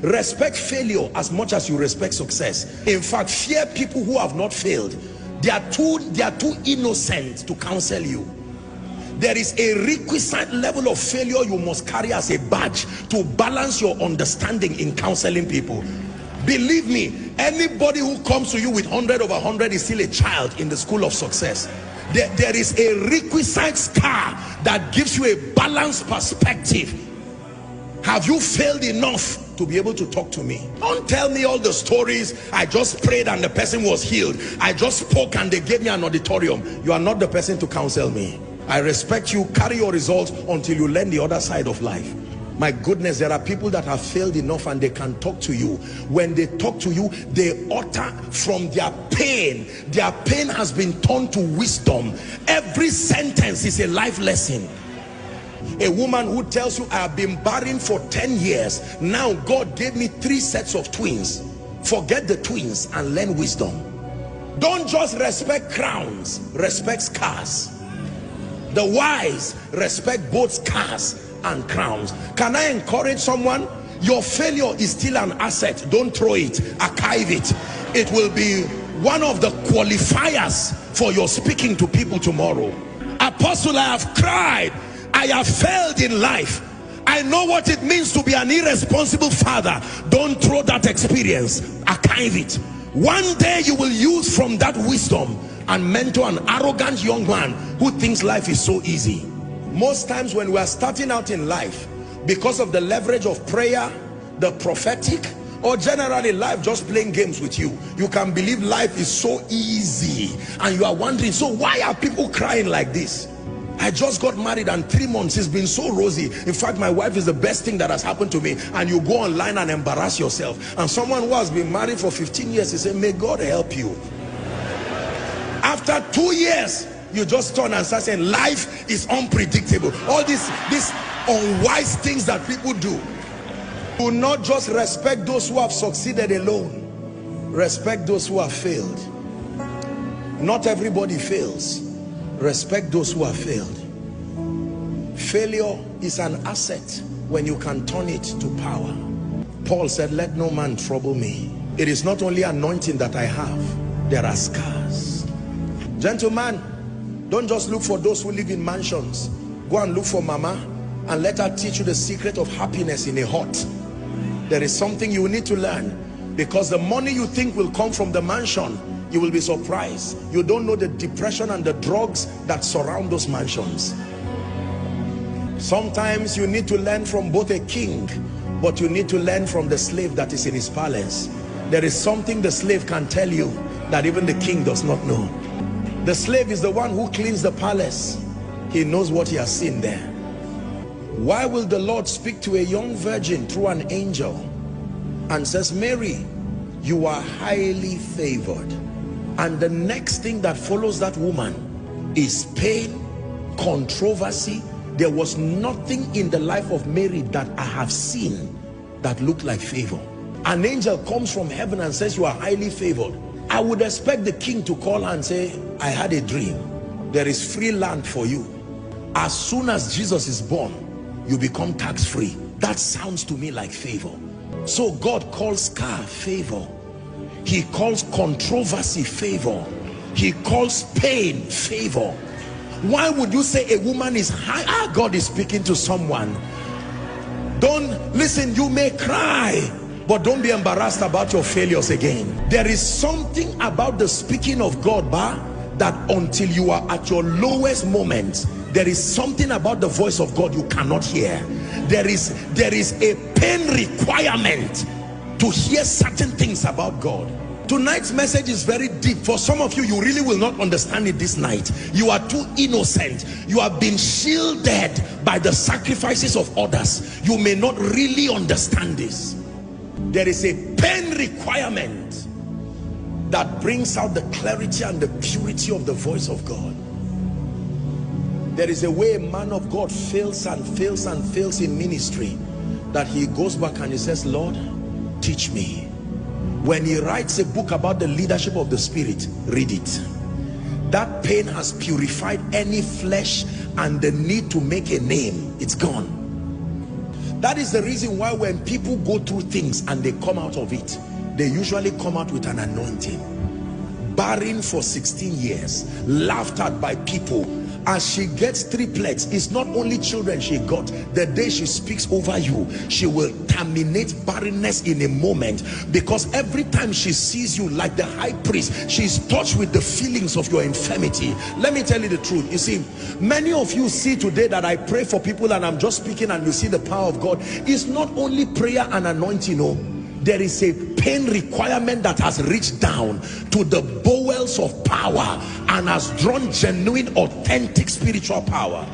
Respect failure as much as you respect success. In fact, fear people who have not failed. They are too innocent to counsel you. There is a requisite level of failure you must carry as a badge to balance your understanding in counseling people. Believe me, anybody who comes to you with 100 over 100 is still a child in the school of success. There is a requisite scar that gives you a balanced perspective. Have you failed enough to be able to talk to me? Don't tell me all the stories. I just prayed and the person was healed. I just spoke and they gave me an auditorium. You are not the person to counsel me. I respect you. Carry your results until you learn the other side of life. My goodness, there are people that have failed enough and they can talk to you. When they talk to you, they utter from their pain. Their pain has been turned to wisdom. Every sentence is a life lesson. A woman who tells you, I have been barren for 10 years. Now God gave me 3 sets of twins. Forget the twins and learn wisdom. Don't just respect crowns, respect scars. The wise respect both scars and crowns. Can I encourage someone? Your failure is still an asset. Don't throw it, archive it. It will be one of the qualifiers for your speaking to people tomorrow. Apostle, I have cried, I have failed in life. I know what it means to be an irresponsible father. Don't throw that experience, archive it. One day you will use from that wisdom and mentor an arrogant young man who thinks life is so easy. Most times when we are starting out in life, because of the leverage of prayer, the prophetic, or generally life just playing games with you, you can believe life is so easy and you are wondering, so why are people crying like this? I just got married and 3 months it's been so rosy. In fact, my wife is the best thing that has happened to me. And you go online and embarrass yourself. And someone who has been married for 15 years, he said, may God help you. After 2 years, you just turn and start saying life is unpredictable. All these unwise things that people do. Do not just respect those who have succeeded alone. Respect those who have failed. Not everybody fails. Respect those who have failed. Failure is an asset when you can turn it to power. Paul said, let no man trouble me. It is not only anointing that I have, there are scars. Gentlemen, don't just look for those who live in mansions. Go and look for mama and let her teach you the secret of happiness in a hut. There is something you need to learn, because the money you think will come from the mansion, you will be surprised. You don't know the depression and the drugs that surround those mansions. Sometimes you need to learn from both a king, but you need to learn from the slave that is in his palace. There is something the slave can tell you that even the king does not know. The slave is the one who cleans the palace. He knows what he has seen there. Why will the Lord speak to a young virgin through an angel and says, Mary, you are highly favored? And the next thing that follows that woman is pain, controversy. There was nothing in the life of Mary that I have seen that looked like favor. An angel comes from heaven and says, you are highly favored. I would expect the king to call her and say, I had a dream. There is free land for you. As soon as Jesus is born, you become tax-free. That sounds to me like favor. So God calls scar favor. He calls controversy favor. He calls pain favor. Why would you say a woman is high? God is speaking to someone. Don't listen, you may cry, but don't be embarrassed about your failures again. There is something about the speaking of God, that until you are at your lowest moment, there is something about the voice of God you cannot hear. There is a pain requirement to hear certain things about God. Tonight's message is very deep. For some of you, you really will not understand it this night. You are too innocent. You have been shielded by the sacrifices of others. You may not really understand this. There is a pain requirement that brings out the clarity and the purity of the voice of God. There is a way a man of God fails and fails and fails in ministry, that he goes back and he says, Lord, teach me. When he writes a book about the leadership of the Spirit, read it. That pain has purified any flesh and the need to make a name. It's gone. That is the reason why when people go through things and they come out of it, they usually come out with an anointing. Barren for 16 years, laughed at by people. As she gets triplets, it's not only children she got. The day she speaks over you, she will terminate barrenness in a moment, because every time she sees you, like the high priest, she's touched with the feelings of your infirmity. Let me tell you the truth. You see, many of you see today that I pray for people and I'm just speaking and you see the power of God. It's not only prayer and anointing, no. There is a pain requirement that has reached down to the bowels of power and has drawn genuine, authentic spiritual power.